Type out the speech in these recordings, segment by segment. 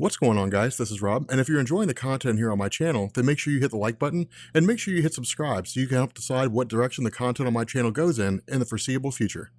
What's going on, guys? This is Rob, and if you're enjoying the content here on my channel, then make sure you hit the like button and make sure you hit subscribe so you can help decide what direction the content on my channel goes in the foreseeable future.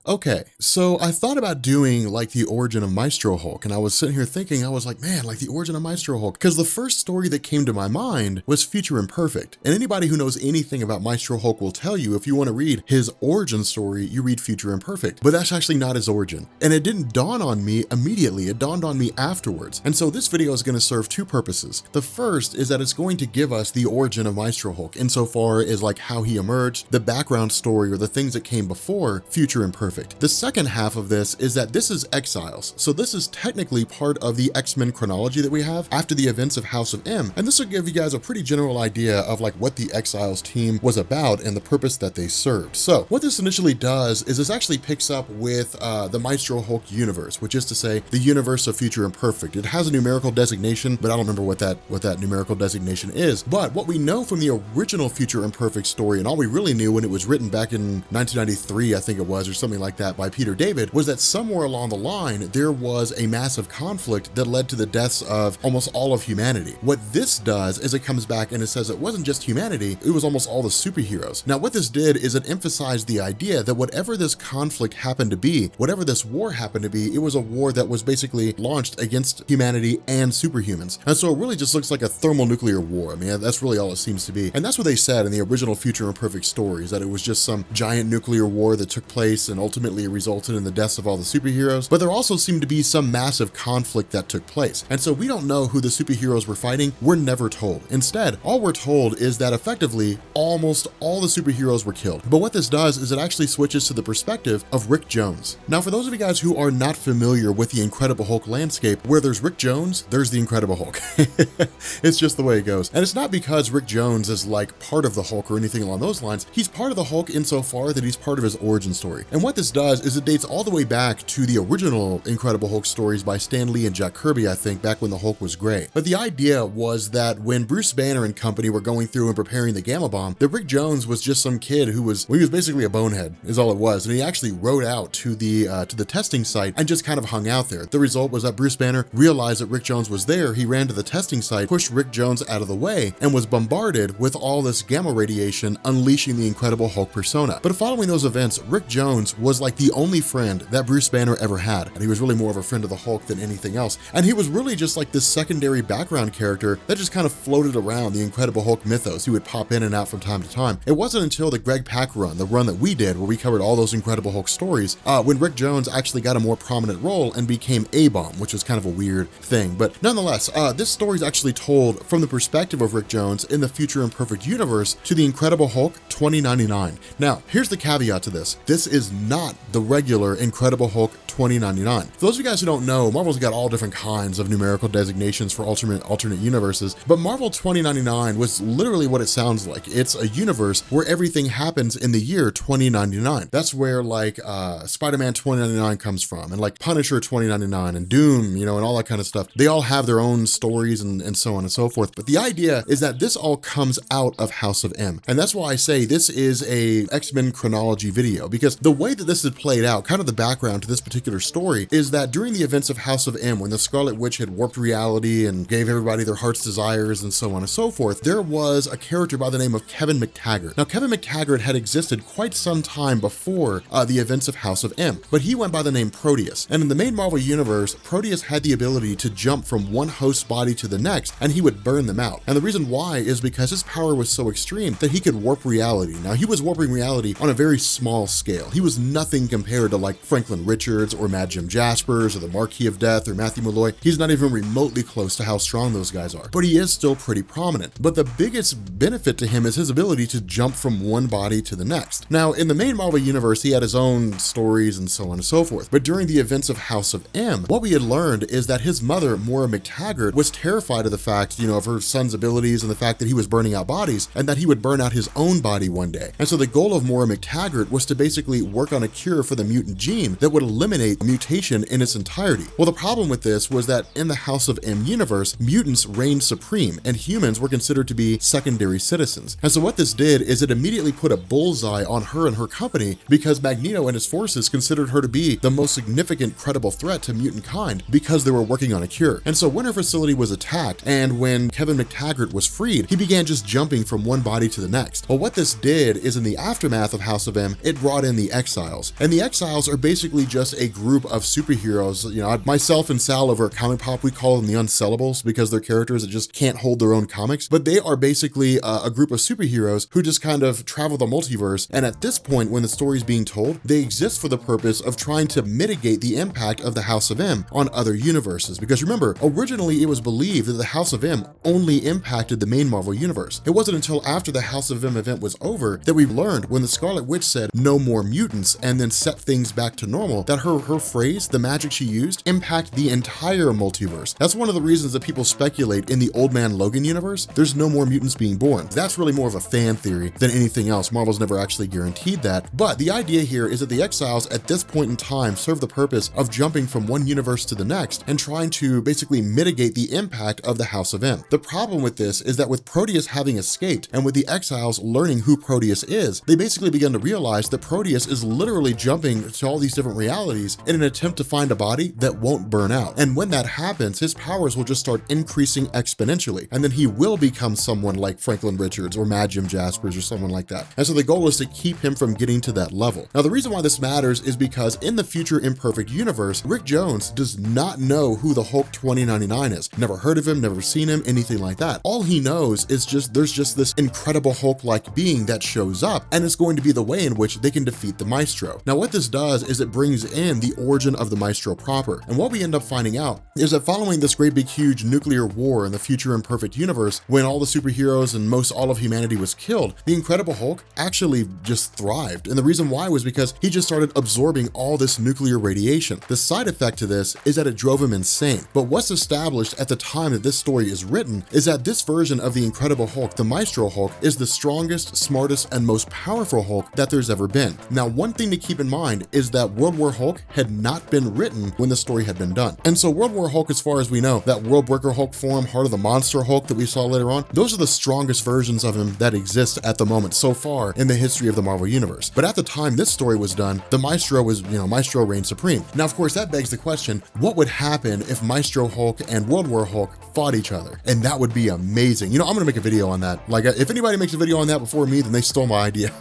Okay, so I thought about doing like the origin of Maestro Hulk, and I was sitting here thinking, I was like, man, like the origin of Maestro Hulk, because the first story that came to my mind was Future Imperfect. And anybody who knows anything about Maestro Hulk will tell you if you want to read his origin story, you read Future Imperfect, but that's actually not his origin. And it didn't dawn on me immediately, it dawned on me afterwards. And so this video is going to serve two purposes. The first is that it's going to give us the origin of Maestro Hulk insofar as like how he emerged, the background story or the things that came before Future Imperfect. The second half of this is that this is Exiles. So this is technically part of the X-Men chronology that we have after the events of House of M. And this will give you guys a pretty general idea of like what the Exiles team was about and the purpose that they served. So what this initially does is this actually picks up with the Maestro Hulk universe, which is to say the universe of Future Imperfect. It has a numerical designation, but I don't remember what that numerical designation is. But what we know from the original Future Imperfect story, and all we really knew when it was written back in 1993, I think it was, or something like that, by Peter David, was that somewhere along the line there was a massive conflict that led to the deaths of almost all of humanity. What this does is it comes back and it says it wasn't just humanity, it was almost all the superheroes. Now what this did is it emphasized the idea that whatever this conflict happened to be, whatever this war happened to be, it was a war that was basically launched against humanity and superhumans. And so it really just looks like a thermonuclear war. I mean, that's really all it seems to be. And that's what they said in the original Future Imperfect stories, that it was just some giant nuclear war that took place and ultimately resulted in the deaths of all the superheroes, but there also seemed to be some massive conflict that took place. And so we don't know who the superheroes were fighting. We're never told. Instead, all we're told is that effectively almost all the superheroes were killed. But what this does is it actually switches to the perspective of Rick Jones. Now, for those of you guys who are not familiar with the Incredible Hulk landscape, where there's Rick Jones, there's the Incredible Hulk. It's just the way it goes. And it's not because Rick Jones is like part of the Hulk or anything along those lines. He's part of the Hulk insofar that he's part of his origin story. And what this does is it dates all the way back to the original Incredible Hulk stories by Stan Lee and Jack Kirby, I think, back when the Hulk was gray. But the idea was that when Bruce Banner and company were going through and preparing the Gamma Bomb, that Rick Jones was just some kid who was basically a bonehead, is all it was. And he actually rode out to the testing site and just kind of hung out there. The result was that Bruce Banner realized that Rick Jones was there. He ran to the testing site, pushed Rick Jones out of the way, and was bombarded with all this gamma radiation, unleashing the Incredible Hulk persona. But following those events, Rick Jones was like the only friend that Bruce Banner ever had. And he was really more of a friend of the Hulk than anything else. And he was really just like this secondary background character that just kind of floated around the Incredible Hulk mythos. He would pop in and out from time to time. It wasn't until the Greg Pak run, the run that we did, where we covered all those Incredible Hulk stories, when Rick Jones actually got a more prominent role and became A-Bomb, which was kind of a weird thing. But nonetheless, this story is actually told from the perspective of Rick Jones in the Future Imperfect universe to the Incredible Hulk 2099. Now, here's the caveat to this. This is not the regular Incredible Hulk 2099. For those of you guys who don't know, Marvel's got all different kinds of numerical designations for alternate universes, but Marvel 2099 was literally what it sounds like. It's a universe where everything happens in the year 2099. That's where like Spider-Man 2099 comes from, and like Punisher 2099 and Doom, and all that kind of stuff. They all have their own stories and so on and so forth. But the idea is that this all comes out of House of M. And that's why I say this is a X-Men chronology video, because the way that this is played out, kind of the background to this particular story, is that during the events of House of M, when the Scarlet Witch had warped reality and gave everybody their heart's desires and so on and so forth, there was a character by the name of Kevin McTaggart. Now, Kevin McTaggart had existed quite some time before the events of House of M, but he went by the name Proteus. And in the main Marvel universe, Proteus had the ability to jump from one host body to the next, and he would burn them out. And the reason why is because his power was so extreme that he could warp reality. Now, he was warping reality on a very small scale. He was nothing compared to like Franklin Richards or Mad Jim Jaspers or the Marquis of Death or Matthew Malloy. He's not even remotely close to how strong those guys are, but he is still pretty prominent. But the biggest benefit to him is his ability to jump from one body to the next. Now, in the main Marvel universe, he had his own stories and so on and so forth. But during the events of House of M, what we had learned is that his mother, Moira McTaggart, was terrified of the fact, of her son's abilities and the fact that he was burning out bodies and that he would burn out his own body one day. And so the goal of Moira McTaggart was to basically work on a cure for the mutant gene that would eliminate mutation in its entirety. Well, the problem with this was that in the House of M universe, mutants reigned supreme and humans were considered to be secondary citizens. And so what this did is it immediately put a bullseye on her and her company because Magneto and his forces considered her to be the most significant credible threat to mutant kind because they were working on a cure. And so when her facility was attacked and when Kevin McTaggart was freed, he began just jumping from one body to the next. Well, what this did is in the aftermath of House of M, it brought in the Exiles. And the Exiles are basically just a group of superheroes. You know, myself and Sal over at Comic Pop, we call them the Unsellables because they're characters that just can't hold their own comics. But they are basically a group of superheroes who just kind of travel the multiverse. And at this point, when the story's being told, they exist for the purpose of trying to mitigate the impact of the House of M on other universes. Because remember, originally it was believed that the House of M only impacted the main Marvel universe. It wasn't until after the House of M event was over that we learned when the Scarlet Witch said no more mutants and then set things back to normal that her phrase, the magic she used, impact the entire multiverse. That's one of the reasons that people speculate in the Old Man Logan universe, there's no more mutants being born. That's really more of a fan theory than anything else. Marvel's never actually guaranteed that. But the idea here is that the Exiles at this point in time serve the purpose of jumping from one universe to the next and trying to basically mitigate the impact of the House of M. The problem with this is that with Proteus having escaped and with the Exiles learning who Proteus is, they basically begin to realize that Proteus is literally jumping to all these different realities in an attempt to find a body that won't burn out. And when that happens, his powers will just start increasing exponentially. And then he will become someone like Franklin Richards or Mad Jim Jaspers or someone like that. And so the goal is to keep him from getting to that level. Now, the reason why this matters is because in the future Imperfect universe, Rick Jones does not know who the Hulk 2099 is. Never heard of him, never seen him, anything like that. All he knows is there's just this incredible Hulk-like being that shows up, and it's going to be the way in which they can defeat the Maestro. Now, what this does is it brings in the origin of the Maestro proper. And what we end up finding out is that following this great big huge nuclear war in the future Imperfect universe, when all the superheroes and most all of humanity was killed, the Incredible Hulk actually just thrived. And the reason why was because he just started absorbing all this nuclear radiation. The side effect to this is that it drove him insane. But what's established at the time that this story is written is that this version of the Incredible Hulk, the Maestro Hulk, is the strongest, smartest, and most powerful Hulk that there's ever been. Now, one thing to keep in mind is that World War Hulk had not been written when the story had been done. And so World War Hulk, as far as we know, that World Breaker Hulk form, Heart of the Monster Hulk that we saw later on, those are the strongest versions of him that exist at the moment so far in the history of the Marvel Universe. But at the time this story was done, the Maestro was, Maestro reigned supreme. Now, of course, that begs the question, what would happen if Maestro Hulk and World War Hulk fought each other? And that would be amazing. I'm gonna make a video on that. Like, if anybody makes a video on that before me, then they stole my idea.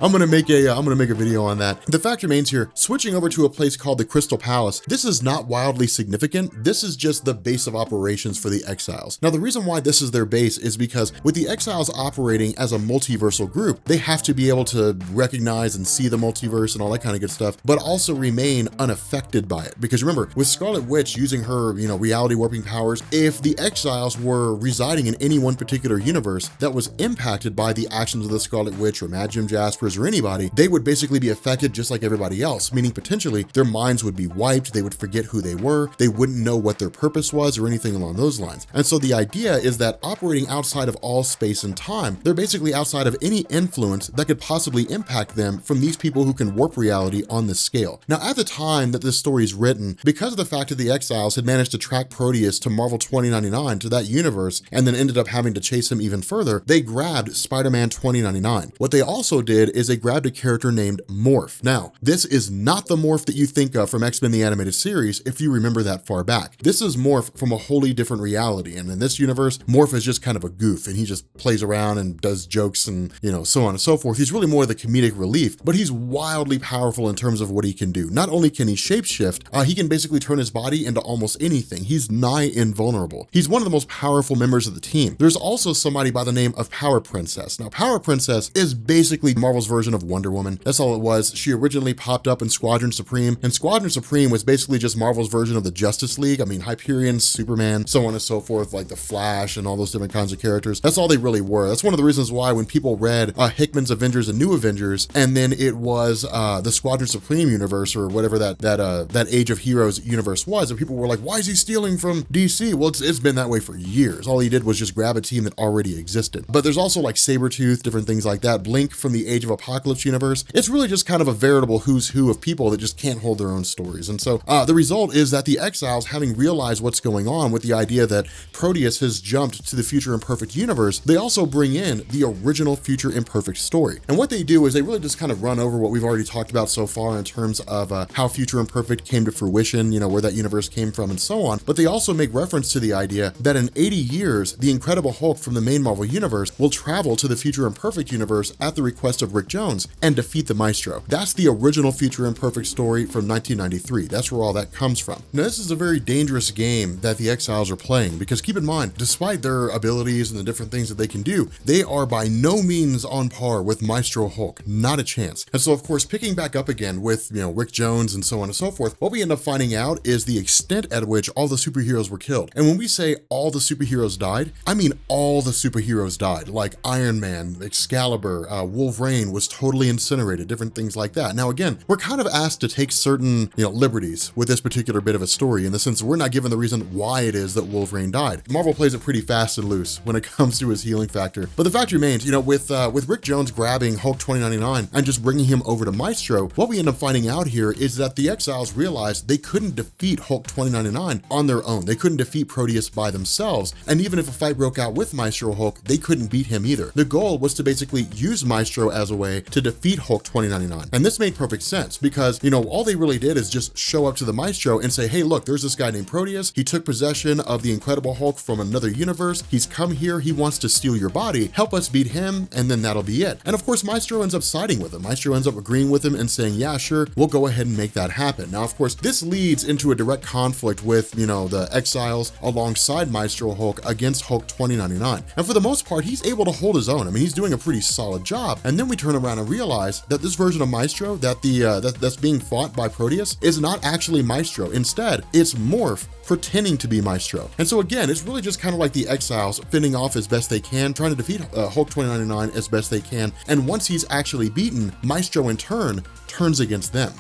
I'm gonna make a video on that. The fact remains here, switching over to a place called the Crystal Palace, this is not wildly significant. This is just the base of operations for the Exiles. Now, the reason why this is their base is because with the Exiles operating as a multiversal group, they have to be able to recognize and see the multiverse and all that kind of good stuff, but also remain unaffected by it. Because remember, with Scarlet Witch using her, reality warping powers, if the Exiles were residing in any one particular universe that was impacted by the actions of the Scarlet Witch or Mad Jim Jaspers or anybody, they would basically be affected just like everybody else, meaning potentially their minds would be wiped, they would forget who they were, they wouldn't know what their purpose was or anything along those lines. And so the idea is that operating outside of all space and time, they're basically outside of any influence that could possibly impact them from these people who can warp reality on this scale. Now, at the time that this story is written, because of the fact that the Exiles had managed to track Proteus to Marvel 2099 to that universe and then ended up having to chase him even further, they grabbed Spider-Man 2099. What they also did is they grabbed a character named Morph. Now, this is not the Morph that you think of from X-Men the Animated Series, if you remember that far back. This is Morph from a wholly different reality, and in this universe, Morph is just kind of a goof, and he just plays around and does jokes and, so on and so forth. He's really more the comedic relief, but he's wildly powerful in terms of what he can do. Not only can he shapeshift, he can basically turn his body into almost anything. He's nigh invulnerable. He's one of the most powerful members of the team. There's also somebody by the name of Power Princess. Now, Power Princess is basically Marvel's version of Wonder Woman. That's all it was. She originally popped up in Squadron Supreme, and Squadron Supreme was basically just Marvel's version of the Justice League. I mean, Hyperion, Superman, so on and so forth, like the Flash and all those different kinds of characters. That's all they really were. That's one of the reasons why when people read Hickman's Avengers and New Avengers, and then it was the Squadron Supreme universe or whatever that Age of Heroes universe was, and people were like, why is he stealing from DC? Well, it's been that way for years. All he did was just grab a team that already existed. But there's also like Sabretooth, different things like that. Blink from the Age of Apocalypse universe. It's really really just kind of a veritable who's who of people that just can't hold their own stories. And so the result is that the Exiles, having realized what's going on with the idea that Proteus has jumped to the Future Imperfect universe, they also bring in the original Future Imperfect story. And what they do is they really just kind of run over what we've already talked about so far in terms of how Future Imperfect came to fruition, you know, where that universe came from and so on. But they also make reference to the idea that in 80 years, the Incredible Hulk from the main Marvel universe will travel to the Future Imperfect universe at the request of Rick Jones and defeat the Maestro. That's the original Future Imperfect story from 1993. That's where all that comes from. Now, this is a very dangerous game that the Exiles are playing, because keep in mind, despite their abilities and the different things that they can do, they are by no means on par with Maestro Hulk, not a chance. And so, of course, picking back up again with, you know, Rick Jones and so on and so forth, what we end up finding out is the extent at which all the superheroes were killed. And when we say all the superheroes died, I mean all the superheroes died, like Iron Man, Excalibur, Wolverine was totally incinerated, different things like that. Now, again, we're kind of asked to take certain, you know, liberties with this particular bit of a story, in the sense that we're not given the reason why it is that Wolverine died. Marvel plays it pretty fast and loose when it comes to his healing factor. But the fact remains, you know, with Rick Jones grabbing Hulk 2099 and just bringing him over to Maestro, what we end up finding out here is that the Exiles realized they couldn't defeat Hulk 2099 on their own. They couldn't defeat Proteus by themselves. And even if a fight broke out with Maestro Hulk, they couldn't beat him either. The goal was to basically use Maestro as a way to defeat Hulk 2099. And this made perfect sense because, you know, all they really did is just show up to the Maestro and say, hey, look, there's this guy named Proteus. He took possession of the Incredible Hulk from another universe. He's come here. He wants to steal your body. Help us beat him, and then that'll be it. And of course, Maestro ends up siding with him. Maestro ends up agreeing with him and saying, yeah, sure, we'll go ahead and make that happen. Now, of course, this leads into a direct conflict with, you know, the Exiles alongside Maestro Hulk against Hulk 2099. And for the most part, he's able to hold his own. I mean, he's doing a pretty solid job. And then we turn around and realize that this version of Maestro that's being fought by Proteus is not actually Maestro. Instead, it's Morph pretending to be Maestro. And so again, it's really just kind of like the Exiles fending off as best they can, trying to defeat Hulk 2099 as best they can. And once he's actually beaten, Maestro in turn turns against them.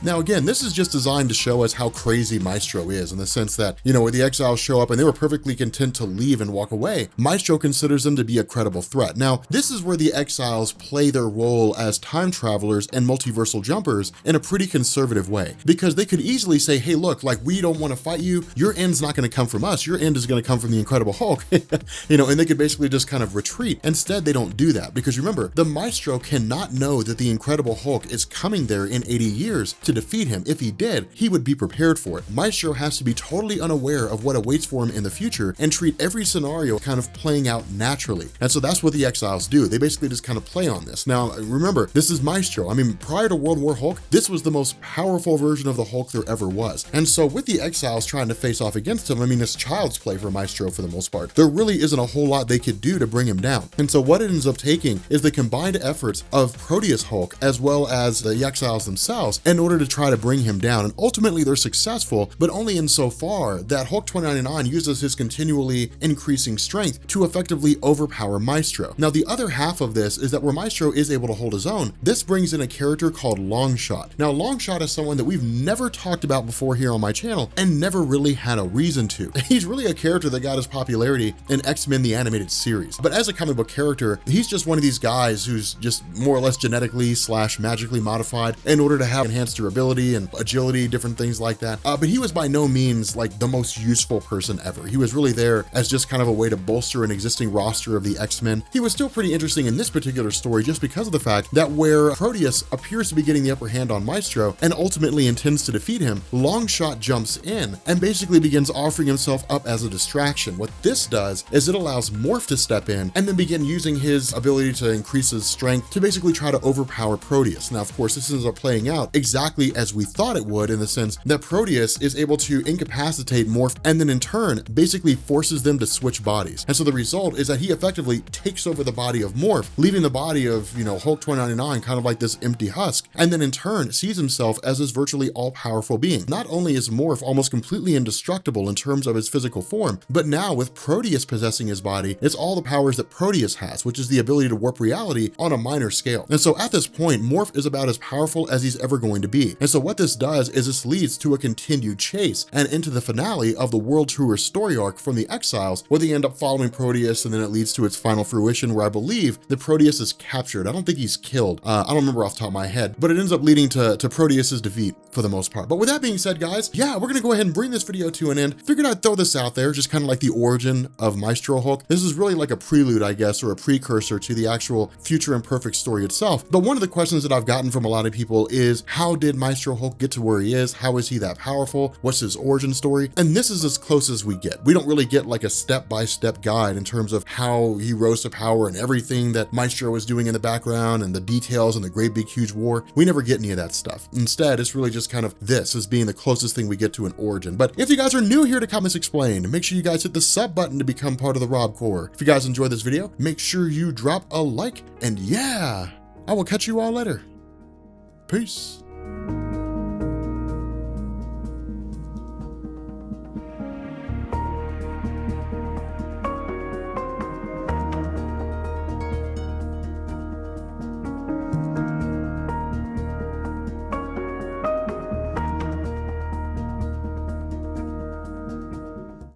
Now, again, this is just designed to show us how crazy Maestro is, in the sense that, you know, when the Exiles show up and they were perfectly content to leave and walk away, Maestro considers them to be a credible threat. Now, this is where the Exiles play their role as time travelers and multiversal jumpers in a pretty conservative way, because they could easily say, hey, look, like, we don't want to fight you. Your end's not going to come from us. Your end is going to come from the Incredible Hulk, you know, and they could basically just kind of retreat. Instead, they don't do that, because remember, the Maestro cannot know that the Incredible Hulk is coming there in 80 years to defeat him. If he did, he would be prepared for it. Maestro has to be totally unaware of what awaits for him in the future and treat every scenario kind of playing out naturally. And so that's what the Exiles do. They basically just kind of play on this. Now, remember, this is Maestro. I mean, prior to World War Hulk, this was the most powerful version of the Hulk there ever was. And so with the Exiles trying to face off against him, I mean, it's child's play for Maestro for the most part. There really isn't a whole lot they could do to bring him down. And so what it ends up taking is the combined efforts of Proteus Hulk as well as the Exiles themselves in order to try to bring him down. And ultimately they're successful, but only insofar that Hulk 2099 uses his continually increasing strength to effectively overpower Maestro. Now, the other half of this is that where Maestro is able to hold his own, this brings in a character called Longshot. Now, Longshot is someone that we've never talked about before here on my channel and never really had a reason to. He's really a character that got his popularity in X-Men the Animated Series. But as a comic book character, he's just one of these guys who's just more or less genetically / magically modified in order to have enhanced durability and agility, different things like that. But he was by no means like the most useful person ever. He was really there as just kind of a way to bolster an existing roster of the X-Men. He was still pretty interesting in this particular story just because of the fact that where Proteus appears to be getting the upper hand on Maestro and ultimately intends to defeat him, Longshot jumps in and basically begins offering himself up as a distraction. What this does is it allows Morph to step in and then begin using his ability to increase his strength to basically try to overpower Proteus. Now, of course, this ends up playing out exactly as we thought it would, in the sense that Proteus is able to incapacitate Morph and then in turn basically forces them to switch bodies. And so the result is that he effectively takes over the body of Morph, leaving the body of, you know, Hulk 2099 kind of like this empty husk, and then in turn sees himself as this virtually all-powerful being. Not only is Morph almost completely indestructible in terms of his physical form, but now with Proteus possessing his body, it's all the powers that Proteus has, which is the ability to warp reality on a minor scale. And so at this point, Morph is about as powerful as he's ever going to be. be. And so what this does is this leads to a continued chase and into the finale of the World Tour story arc from the Exiles, where they end up following Proteus, and then it leads to its final fruition where I believe that Proteus is captured. I don't think he's killed. I don't remember off the top of my head, but it ends up leading to Proteus's defeat for the most part. But with that being said, guys, yeah, we're gonna go ahead and bring this video to an end. Figured I'd throw this out there, just kind of like the origin of Maestro Hulk. This is really like a prelude, I guess, or a precursor to the actual Future Imperfect story itself. But one of the questions that I've gotten from a lot of people is, how did Maestro Hulk get to where he is? How is he that powerful? What's his origin story? And this is as close as we get. We don't really get like a step-by-step guide in terms of how he rose to power and everything that Maestro was doing in the background and the details and the great big huge war. We never get any of that stuff. Instead, it's really just kind of this as being the closest thing we get to an origin. But if you guys are new here to Comics Explained, make sure you guys hit the sub button to become part of the Rob Corps. If you guys enjoyed this video, make sure you drop a like, and yeah, I will catch you all later. Peace.